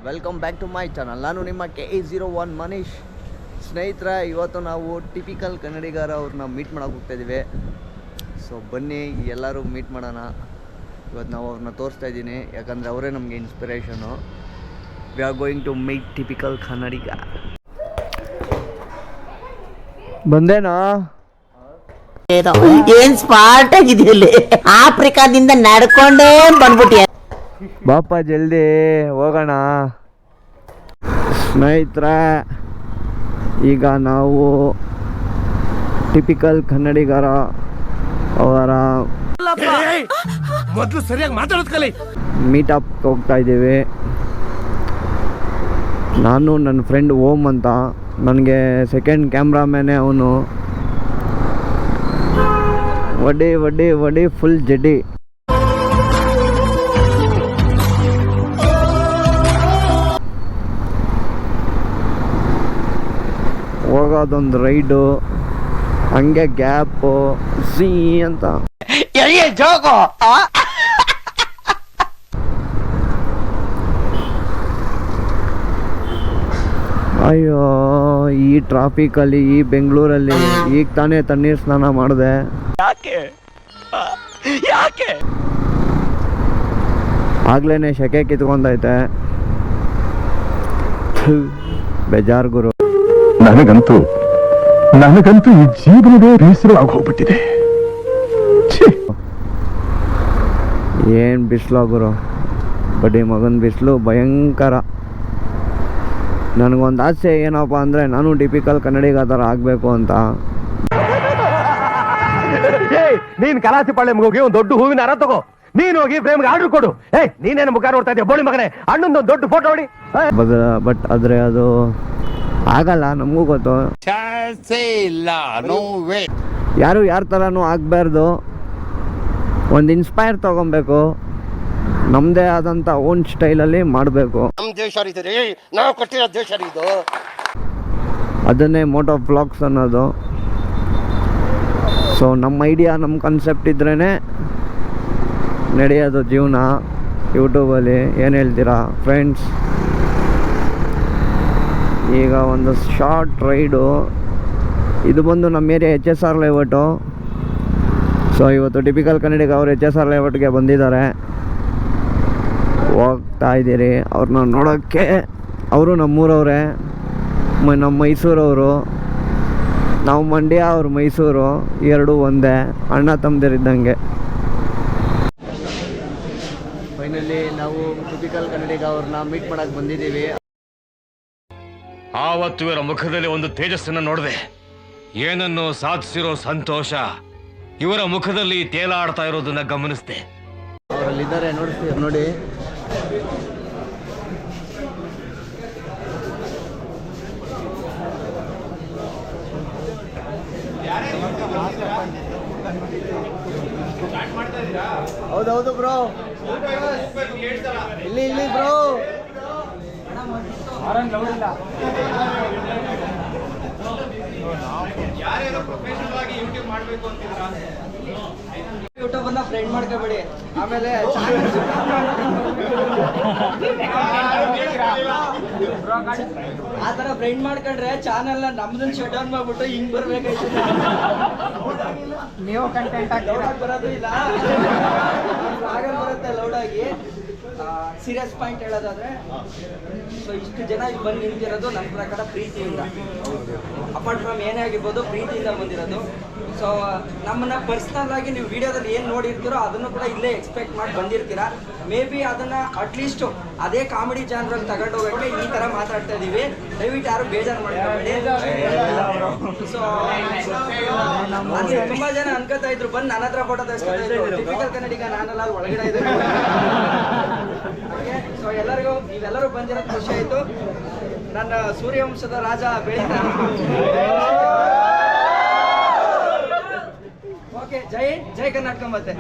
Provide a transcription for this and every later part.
Welcome back to my channel. ನಾನು ನಿಮ್ಮ KE01 Manish. ಸ್ನೇಹಿತರೆ, ಇವತ್ತು ನಾವು ಟಿಪಿಕಲ್ ಕನ್ನಡಿಗರ ಅವ್ರನ್ನ ಮೀಟ್ ಮಾಡೋಕೆ ಹೋಗ್ತಾಯಿದ್ದೀವಿ. ಸೊ ಬನ್ನಿ ಎಲ್ಲರೂ ಮೀಟ್ ಮಾಡೋಣ. ಇವತ್ತು ನಾವು ಅವ್ರನ್ನ ತೋರಿಸ್ತಾ ಇದ್ದೀನಿ, ಯಾಕಂದರೆ ಅವರೇ ನಮಗೆ inspiration. We are going to meet typical Kannadiga. ಬಂದೇನಾ? ಏನ್ ಸ್ಮಾರ್ಟ್ ಆಗಿದೆಯಲ್ಲಿ, ಆಫ್ರಿಕಾದಿಂದ ನಡ್ಕೊಂಡೇ ಬಂದ್ಬಿಟ್ಟಿ. ಬಾಪ ಜಲ್ದಿ ಹೋಗೋಣ. ಸ್ನೇಹಿತರೆ, ಈಗ ನಾವು ಟಿಪಿಕಲ್ ಕನ್ನಡಿಗರ ಅವರ ಮೊದಲು ಸರಿಯಾಗಿ ಮಾತಾಡೋದು ಕಲಿ ಮೀಟಪ್ ಹೋಗ್ತಾ ಇದ್ದೀವಿ. ನಾನು ನನ್ನ ಫ್ರೆಂಡ್ ಓಮ್ ಅಂತ, ನನಗೆ ಸೆಕೆಂಡ್ ಕ್ಯಾಮ್ರಾಮ್ಯಾನೇ ಅವನು. ವಡಿ ಫುಲ್ ಜಡ್ಡಿ. ಹೋಗೋದೊಂದು ರೈಡು, ಹಂಗೆ ಗ್ಯಾಪು ಸಿ ಅಂತ. ಅಯ್ಯೋ, ಈ ಟ್ರಾಫಿಕಲ್ಲಿ, ಈ ಬೆಂಗಳೂರಲ್ಲಿ ಈಗ ತಾನೇ ತಣ್ಣೀರು ಸ್ನಾನ ಮಾಡಿದೆ. ಯಾಕೆ ಆಗ್ಲೇನೆ ಶೆಕೆ ಕಿತ್ಕೊಂಡೈತೆ. ಬೇಜಾರು ಗುರು. ನನಗಂತೂ ಈ ಜೀವನವೇ ಬೇಸರ ಆಗೋಗ್ಬಿಟ್ಟಿದೆ. ಏನು ಬಿಸಿಲು ಗುರು, ಬಡ್ಡಿ ಮಗನ ಬಿಸಿಲು ಭಯಂಕರ. ನನಗೊಂದು ಆಸೆ ಏನಪ್ಪ ಅಂದರೆ, ನಾನು ಟಿಪಿಕಲ್ ಕನ್ನಡಿಗ ಥರ ಆಗಬೇಕು ಅಂತ. ನೀನ್ ಕಲಾಸಿ ಪಾಳ್ಯಂಗೆ ಹೋಗಿ ಒಂದು ದೊಡ್ಡ ಹೂವಿನ ಹಾರ ತಗೋ, ನೀನ್ ಹೋಗಿ ಫ್ರೇಮ್ಗೆ ಆರ್ಡರ್ ಕೊಡು. ನೀನೇನು ಮುಖ ನೋಡ್ತಾ ಇದ್ದೆ ಬೋಳಿ ಮಗನೇ, ಅಣ್ಣಂದು ದೊಡ್ಡ ಫೋಟೋ ಹೊಡಿ. ಬಟ್ ಆದರೆ ಅದು ಆಗಲ್ಲ, ನಮಗೂ ಗೊತ್ತು. ಯಾರು ಯಾರ ಥರನೂ ಆಗಬಾರ್ದು. ಒಂದು ಇನ್ಸ್ಪೈರ್ ತೊಗೊಬೇಕು, ನಮ್ಮದೇ ಆದಂಥ ಓನ್ ಸ್ಟೈಲಲ್ಲಿ ಮಾಡಬೇಕು. ನಮ್ಮ ದೇಶ ರೀ, ನಾವು ಕಟ್ಟಿರೋ ದೇಶ ಇದು. ಅದನ್ನೇ ಮೋಟೋ ವ್ಲಾಗ್ಸ್ ಅನ್ನೋದು. ಸೊ ನಮ್ಮ ಐಡಿಯಾ, ನಮ್ಮ ಕಾನ್ಸೆಪ್ಟ್ ಇದ್ರೇ ನಡೆಯೋದು ಜೀವನ. ಯೂಟ್ಯೂಬಲ್ಲಿ ಏನು ಹೇಳ್ತೀರಾ ಫ್ರೆಂಡ್ಸ್? ಈಗ ಒಂದು ಶಾರ್ಟ್ ರೈಡು. ಇದು ಬಂದು ನಮ್ಮ ಏರಿಯಾ HSR ಲೇಔಟು. ಸೊ ಇವತ್ತು ಟಿಪಿಕಲ್ ಕನ್ನಡಿಗ ಅವರು HSR ಲೇಔಟ್ಗೆ ಬಂದಿದ್ದಾರೆ. ಹೋಗ್ತಾ ಇದ್ದೀರಿ ಅವ್ರನ್ನ ನೋಡೋಕ್ಕೆ. ಅವರು ನಮ್ಮೂರವರೇ, ನಮ್ಮ ಮೈಸೂರವರು. ನಾವು ಮಂಡ್ಯ, ಅವ್ರು ಮೈಸೂರು, ಎರಡೂ ಒಂದೇ, ಅಣ್ಣ ತಮ್ಮದಿರಿದ್ದಂಗೆ. ಫೈನಲಿ ನಾವು ಟಿಪಿಕಲ್ ಕನ್ನಡಿಗ ಅವ್ರನ್ನ ಮೀಟ್ ಮಾಡೋಕ್ಕೆ ಬಂದಿದ್ದೀವಿ. ಆವತ್ತು ಇವರ ಮುಖದಲ್ಲಿ ಒಂದು ತೇಜಸ್ಸನ್ನು ನೋಡಿದೆ. ಏನನ್ನು ಸಾಧಿಸಿರೋ ಸಂತೋಷ ಇವರ ಮುಖದಲ್ಲಿ ತೇಲಾಡ್ತಾ ಇರೋದನ್ನ ಗಮನಿಸಿದೆ. ಅವರಲ್ಲಿದ್ದಾರೆ, ನೋಡಿಸ್ತೀವಿ ನೋಡಿ. ಹೌದೌದು ಬ್ರೋ, ಇಲ್ಲಿ ಬ್ರೋ. ಯೂಟ್ಯೂಬ್ ಅನ್ನ ಫ್ರೆಂಡ್ ಮಾಡ್ಕೋಬೇಡಿ, ಆಮೇಲೆ ಆ ಥರ ಫ್ರೆಂಡ್ ಮಾಡ್ಕೊಂಡ್ರೆ ಚಾನಲ್ ನಮ್ದನ್ನ ಶಟ್ ಡೌನ್ ಮಾಡ್ಬಿಟ್ಟು ಹಿಂಗ್ ಬರ್ಬೇಕಾಯ್ತು. ನೀವು ಕಂಟೆಂಟ್ ಬರೋದು ಇಲ್ಲ, ಆಗಲ್ ಬರುತ್ತೆ ಲೌಡಾಗಿ. ಸೀರಿಯಸ್ ಪಾಯಿಂಟ್ ಹೇಳೋದಾದ್ರೆ, ಸೊ ಇಷ್ಟು ಜನ ಇಲ್ಲಿ ಬಂದು ನಿಂತಿರೋದು ನನ್ನ ಪ್ರಕಾರ ಪ್ರೀತಿಯಿಂದ. ಅಪಾರ್ಟ್ ಫ್ರಮ್ ಏನೇ ಆಗಿರ್ಬೋದು, ಪ್ರೀತಿಯಿಂದ ಬಂದಿರೋದು. ಸೊ ನಮ್ಮನ್ನ ಪರ್ಸ್ನಲ್ ಆಗಿ ನೀವು ವಿಡಿಯೋದಲ್ಲಿ ಏನು ನೋಡಿರ್ತೀರೋ ಅದನ್ನು ಕೂಡ ಇಲ್ಲೇ ಎಕ್ಸ್ಪೆಕ್ಟ್ ಮಾಡಿ ಬಂದಿರ್ತೀರಾ. ಮೇ ಬಿ ಅದನ್ನ ಅಟ್ಲೀಸ್ಟ್ ಅದೇ ಕಾಮಿಡಿ ಜಾನ್ರಲ್ಲಿ ತಗೊಂಡು ಹೋಗೋಕ್ಕೆ ಈ ಥರ ಮಾತಾಡ್ತಾ ಇದ್ದೀವಿ. ದಯವಿಟ್ಟು ಯಾರು ಬೇಜಾರು ಮಾಡ್ಕೊಬೇಡಿ. ಸೊ ತುಂಬ ಜನ ಅನ್ಕೋತಾ ಇದ್ರು, ಬಂದು ನನ್ನ ಹತ್ರ ಫೋಟೋ ತೆಗೆಸ್ಕೊತಾ ಇದ್ರು. ಟಿಪಿಕಲ್ ಕನ್ನಡಿಗ ನಾನಲ್ಲ, ಅಲ್ಲಿ ಒಳಗಡೆ ಇದ್ದಾರೆ. ಸೊ ಎಲ್ಲರಿಗೂ, ನೀವೆಲ್ಲರೂ ಬಂದಿರೋದು ಖುಷಿ ಆಯಿತು. ನನ್ನ ಸೂರ್ಯವಂಶದ ರಾಜ ಬೆಳೀತ. ಓಕೆ, ಜೈ ಕರ್ನಾಟಕ. ಮತ್ತೆ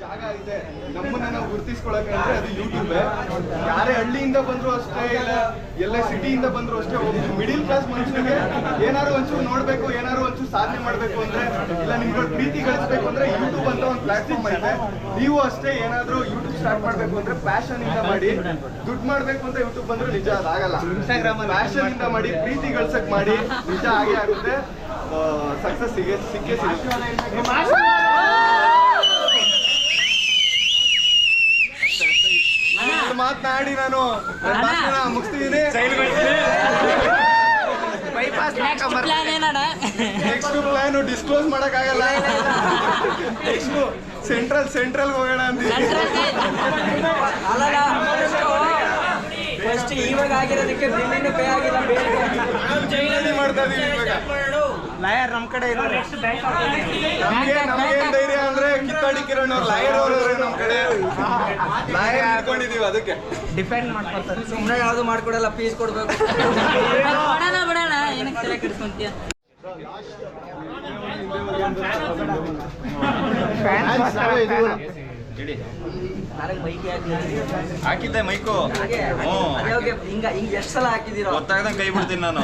ಜಾಗ ಇದೆ ನಮ್ಮನ್ನ ನಾವು ಗುರುತಿಸ್ಕೊಳಕ್ಕೆ ಅಂದ್ರೆ ಅದು ಯೂಟ್ಯೂಬ್. ಯಾರೇ ಹಳ್ಳಿಯಿಂದ ಬಂದ್ರು ಅಷ್ಟೇ, ಇಲ್ಲ ಎಲ್ಲ ಸಿಟಿಯಿಂದ ಬಂದ್ರು ಅಷ್ಟೇ, ಒಬ್ಬ ಮಿಡಿಲ್ ಕ್ಲಾಸ್ ಮನುಷ್ಯನಿಗೆ ಏನಾದ್ರು ಒಂಚೂರು ನೋಡ್ಬೇಕು, ಏನಾದ್ರು ಒಂಚೂರು ಸಾಧನೆ ಮಾಡ್ಬೇಕು ಅಂದ್ರೆ, ಇಲ್ಲ ನಿಮ್ಗಳ ಪ್ರೀತಿ ಗಳಿಸ್ಬೇಕು ಅಂದ್ರೆ ಯೂಟ್ಯೂಬ್ ಅಂತ ಒಂದು ಪ್ಲಾಟ್ಫಾರ್ಮ್ ಐತೆ. ನೀವು ಅಷ್ಟೇ ಏನಾದ್ರು ಯೂಟ್ಯೂಬ್ ಸ್ಟಾರ್ಟ್ ಮಾಡ್ಬೇಕು ಅಂದ್ರೆ ಪ್ಯಾಷನ್ ಇಂದ ಮಾಡಿ. ದುಡ್ಡು ಮಾಡ್ಬೇಕು ಅಂತ ಯೂಟ್ಯೂಬ್ ಬಂದ್ರೆ ನಿಜ ಅದಾಗಲ್ಲ. ಇನ್ಸ್ಟಾಗ್ರಾಮ್ ಪ್ಯಾಷನ್ ಇಂದ ಮಾಡಿ, ಪ್ರೀತಿ ಗಳಿಸಕ್ ಮಾಡಿ, ನಿಜ ಆಗೇ ಆಗುತ್ತೆ. ಸಕ್ಸಸ್ ಸಿಕ್ಕೇ ಸಿಗುತ್ತೆ. ಮಾತನಾಡಿ ನಾನು ಮುಗಿಸ್ತಿದ್ದೀನಿ. ನೆಕ್ಸ್ಟ್ ಪ್ಲಾನ್ ಡಿಸ್ಕ್ಲೋಸ್ ಮಾಡಕ್ಕಾಗಲ್ಲ. ಸೆಂಟ್ರಲ್ ಹೋಗೋಣ ಅಂತ. ಫಸ್ಟ್ ಇವಾಗ ಆಗಿರೋದಕ್ಕೆ ದಿಲ್ಲಿನೂ ಪೇ ಆಗಿಲ್ಲ. ಮಾಡ್ತಾ ಇದೀವಿ ಇವಾಗ. ಲಾಯರ್ ನಮ್ಮ ಕಡೆ ಇರೋರು. ನಮ್ಗೆ ಧೈರ್ಯ ಅಂದ್ರೆ ಕಿತ್ತಾಡಿ ಕಿರಣ್ ಅವ್ರು ಲಾಯರ್ ಅವರು ನಮ್ ಕಡೆ ಲಾಯರ್ ಹಾಕೊಂಡಿದೀವಿ. ಅದಕ್ಕೆ ಡಿಪೆಂಡ್ ಮಾಡ್ಕೊಳ್ತಾರೆ. ಸುಮ್ಮನೆ ಯಾವ್ದು ಮಾಡ್ಕೊಡಲ್ಲ, ಫೀಸ್ ಕೊಡ್ಬೇಕು. ಬಿಡೋಣ ಏನಕ್ಕೆ ತಲೆ ಕೆಡಿಸ್ಕೊಂತೀಯ? ಹಾಕಿದ್ದೆ ಮೈಕು ಹಿಂಗ ಎಷ್ಟು ಸಲ ಹಾಕಿದೀರೋ ಗೊತ್ತಾಗದಂಗೆ ಕೈ ಬಿಡ್ತೀನಿ ನಾನು.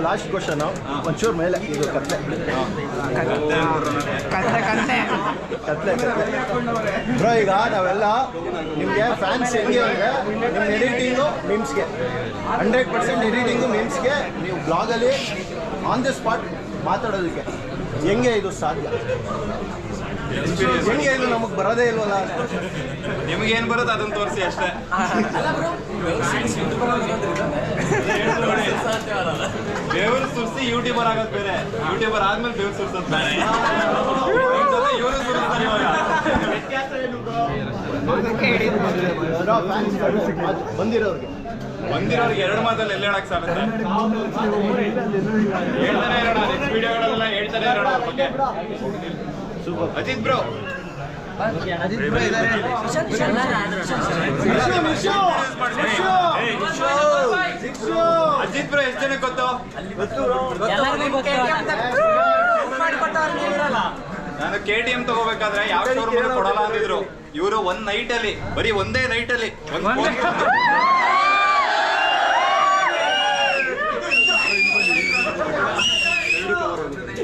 ಲಾಸ್ಟ್ ಕ್ವಶನ್ ಒಂಚೂರು ಮೇಲೆ ಇದು ಕತ್ಲೆ ಬ್ರೋ. ಈಗ ನಾವೆಲ್ಲ ನಿಮಗೆ ಫ್ಯಾನ್ಸ್ ಹೆಂಗೆ ಅಂದರೆ ನಿಮ್ಮ ಎಡಿಟಿಂಗು ಮೀಮ್ಸ್ಗೆ 100% ಎಡಿಟಿಂಗು ಮೀಮ್ಸ್ಗೆ ನೀವು ಬ್ಲಾಗಲ್ಲಿ ಆನ್ ದಿ ಸ್ಪಾಟ್ ಮಾತಾಡೋದಕ್ಕೆ ಹೆಂಗೆ ಇದು ಸಾಧ್ಯ? ಹೆಂಗೆ ಇದು ನಮಗೆ ಬರೋದೇ ಇಲ್ವಲ್ಲ? ನಿಮ್ಗೇನು ಬರುತ್ತೆ ಅದನ್ನ ತೋರಿಸಿ ಅಷ್ಟೇ. ಬೇವರು ಸುರಿಸಿ ಯೂಟ್ಯೂಬರ್ ಆಗೋದು ಬೇರೆ, ಯೂಟ್ಯೂಬರ್ ಆದ್ಮೇಲೆ ಬೇವ್ರು ಸುರಿಸೋದು ಬೇರೆ. ಇವರು ಸುರಿಸ್ತಾರೆ ಇವಾಗ. ಬಂದಿರೋರಿಗೆ ಎರಡು ಮಾತಲ್ಲಿ ಎಲ್ಲ ಹೇಳಕ್ ಸಾಗುತ್ತೆ. ಹೇಳ್ತಾನೆ ಇರೋಣ, ನೆಕ್ಸ್ಟ್ ವಿಡಿಯೋಗಳೆಲ್ಲ ಹೇಳ್ತಾನೆ ಇರೋಣ ಅವ್ರ ಬಗ್ಗೆ. ಅಜಿತ್ ಬ್ರೋ ಅಜಿತ್ ಬ್ರೋ ಎಷ್ಟು ಜನಕ್ಕೆ ಗೊತ್ತು? ನಾನು KTM ತಗೋಬೇಕಾದ್ರೆ ಯಾವ ಶೋರೂಮ್ ಕೊಡಲ್ಲ ಅಂದಿದ್ರು. ಇವರು ಒಂದ್ ನೈಟ್ ಅಲ್ಲಿ, ಬರೀ ಒಂದೇ ನೈಟ್ ಅಲ್ಲಿ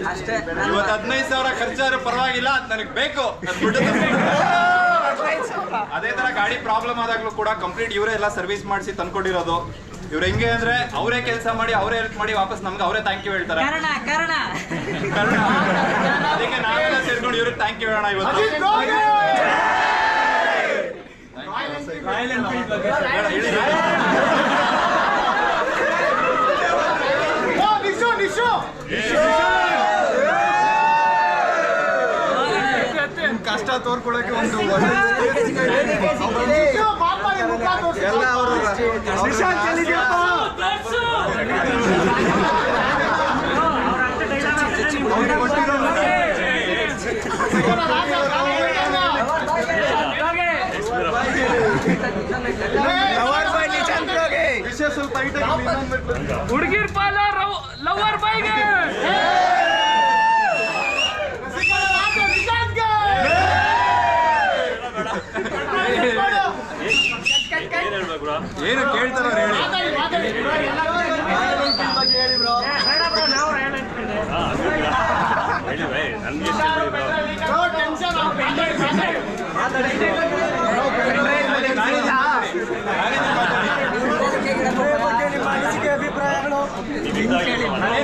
ಅಷ್ಟೇ. ಇವತ್ತು 15,000 ಖರ್ಚಾದ್ರೂ ಪರವಾಗಿಲ್ಲ, ಅದು ನನಗೆ ಬೇಕು. ಅದೇ ತರ ಗಾಡಿ ಪ್ರಾಬ್ಲಮ್ ಆದಾಗ್ಲೂ ಕೂಡ ಕಂಪ್ಲೀಟ್ ಇವರೇ ಎಲ್ಲ ಸರ್ವಿಸ್ ಮಾಡಿಸಿ ತಂದ್ಕೊಟ್ಟಿರೋದು. ಇವ್ರು ಹೆಂಗೆ ಅಂದ್ರೆ ಅವರೇ ಕೆಲಸ ಮಾಡಿ, ಅವರೇ ಹೆಲ್ಪ್ ಮಾಡಿ, ವಾಪಸ್ ನಮ್ಗೆ ಅವರೇ ಥ್ಯಾಂಕ್ ಯು ಹೇಳ್ತಾರೆ. ಅದಕ್ಕೆ ನಾವೆಲ್ಲ ಸೇರ್ಕೊಂಡು ಇವ್ರಿಗೆ ಥ್ಯಾಂಕ್ ಯು ಹೇಳೋಣ ಇವತ್ತು. ಕಷ್ಟ ತೋರ್ಕೊಳಕ್ಕೆ ಒಂದು ಎಲ್ಲ ಅವರು ವಿಷಯ ಸ್ವಲ್ಪ ಹುಡುಗಿರ್ ಪಾಲ ಲವರ್ ಬಾಯ್ಗೆ ಏನು ಕೇಳ್ತಾರ ಹೇಳಿ.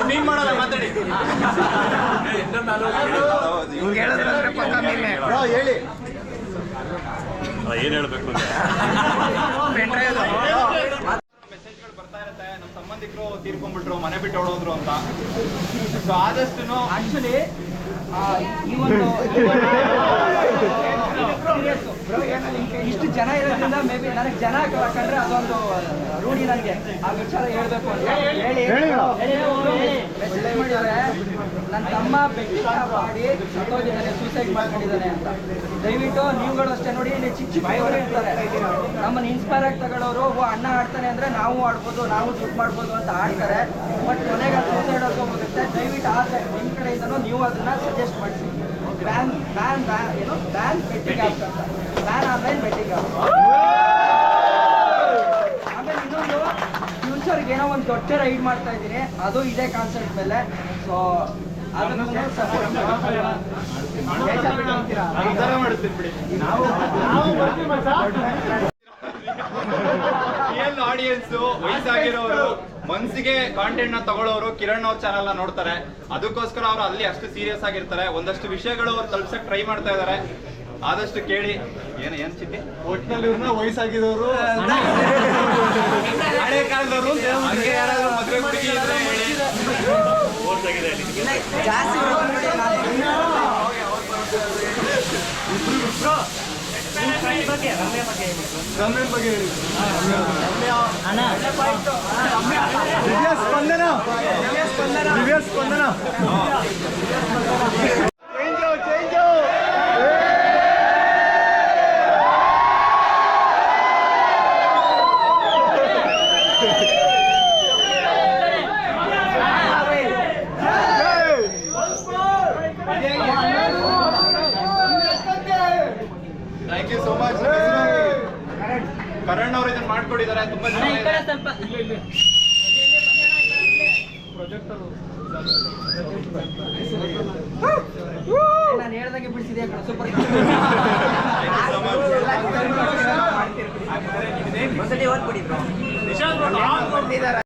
ನೀನ್ ಮಾಡಲ್ಲ ಮಾತಾಡಿ. ಹೇಳಿ ಏನ್ ಹೇಳ್ಬೇಕು ಅಂತ ಮೆಸೇಜ್ಗಳು ಬರ್ತಾ ಇರುತ್ತೆ. ನಮ್ಮ ಸಂಬಂಧಿಕರು ತೀರ್ಕೊಂಡ್ಬಿಟ್ರು, ಮನೆ ಬಿಟ್ಟು ಓಡೋದ್ರು ಅಂತ. ಸೊ ಆದಷ್ಟು ಆಕ್ಚುಲಿ ಈ ಒಂದು ಇಷ್ಟು ಜನ ಇರೋದ್ರಿಂದ ಮೇ ಬಿ ನನಗೆ ಜನ ಕಂಡ್ರೆ ಅದೊಂದು ರೂಢಿ. ನನಗೆ ಆ ವಿಚಾರ ಹೇಳ್ಬೇಕು ಅಂತ ಮೆಸೇಜ್ ಮಾಡಿದ್ರೆ ನನ್ನ ತಮ್ಮ ಬೆಟ್ಟಿ ಮಾಡಿ ಸತ್ತೋಗಿದ್ದಾನೆ, ಸೂಸೈಡ್ ಮಾಡ್ಕೊಂಡಿದ್ದಾನೆ ಅಂತ. ದಯವಿಟ್ಟು ನೀವುಗಳು ಅಷ್ಟೇ ನೋಡಿ, ಇಲ್ಲಿ ಚಿಕ್ಕ ಚಿಕ್ಕವರು ಇರ್ತಾರೆ, ನಮ್ಮನ್ನು ಇನ್ಸ್ಪೈರ್ ಆಗಿ ತಗೊಳ್ಳೋರು. ಅಣ್ಣ ಆಡ್ತಾನೆ ಅಂದ್ರೆ ನಾವು ಆಡ್ಬೋದು, ನಾವು ದುಡ್ಡು ಮಾಡ್ಬೋದು ಅಂತ ಆಡ್ತಾರೆ. ಬಟ್ ಕೊನೆಗೆ ಸೂಸೈಡ್ ಹೋಗುತ್ತೆ. ದಯವಿಟ್ಟು ಆದರೆ ನಿಮ್ಮ ಕಡೆಯಿಂದನೂ ನೀವು ಅದನ್ನ ಸಜೆಸ್ಟ್ ಮಾಡಿಸಿ. ಬ್ಯಾನ್ ಬೆಟ್ಟಿಂಗ್ ಆ್ಯಪ್ ಅಂತ, ಬ್ಯಾನ್ ಆನ್ಲೈನ್ ಬೆಟ್ಟಿಂಗ್ ಆ್ಯಪ್. ಆಮೇಲೆ ಇನ್ನೊಂದು ಫ್ಯೂಚರ್ಗೆ ಏನೋ ಒಂದು ದೊಡ್ಡ ರೈಡ್ ಮಾಡ್ತಾ ಇದ್ದೀನಿ, ಅದು ಇದೇ ಕಾನ್ಸೆಪ್ಟ್ ಮೇಲೆ. ಸೊ ಅದನ್ನು ಸಪೋರ್ಟ್ ಮಾಡ್ತೀನಿ ಬಿಡಿ. ರಿಯಲ್ ಆಡಿಯನ್ಸ್ ವಯಸ್ಸಾಗಿರೋರು ಮನ್ಸಿಗೆ ಕಾಂಟೆಂಟ್ ನ ತಗೊಳ್ಳೋರು ಕಿರಣ್ ಅವ್ರ ಚಾನಲ್ ನ ನೋಡ್ತಾರೆ. ಅದಕ್ಕೋಸ್ಕರ ಅವ್ರು ಅಲ್ಲಿ ಅಷ್ಟು ಸೀರಿಯಸ್ ಆಗಿರ್ತಾರೆ. ಒಂದಷ್ಟು ವಿಷಯಗಳು ಅವ್ರು ತಲುಪ್ಸಕ್ ಟ್ರೈ ಮಾಡ್ತಾ ಇದಾರೆ. ಆದಷ್ಟು ಕೇಳಿ. ಏನ್ ಚಿಟ್ಟಿ ಒಟ್ಟಿನಲ್ಲಿ ಇವ್ರನ್ನ ವಯಸ್ಸಾಗಿರೋರು ಹಳೆ ಕಾಲದವರು ಹಂಗೆ ಯಾರಾದ್ರೂ ಮದುವೆ ಹುಡುಗಿ ಇದ್ರೆ ಹೇಳಿ. ಜಾಸ್ತಿ ರಮ್ಯನ್ ಬಗ್ಗೆ ಹೇಳಿ. Divya Spandana thank you so much. Karan ಅವರು ಇದನ್ನ ಮಾಡ್ಕೊಟ್ಟಿದ್ದಾರೆ. ತುಂಬಾ ಚೆನ್ನಾಗಿದೆ. ಸ್ವಲ್ಪ ನಾನು ಹೇಳ್ದಂಗೆ ಬಿಡಿಸಿದೆ super. Thank you so much.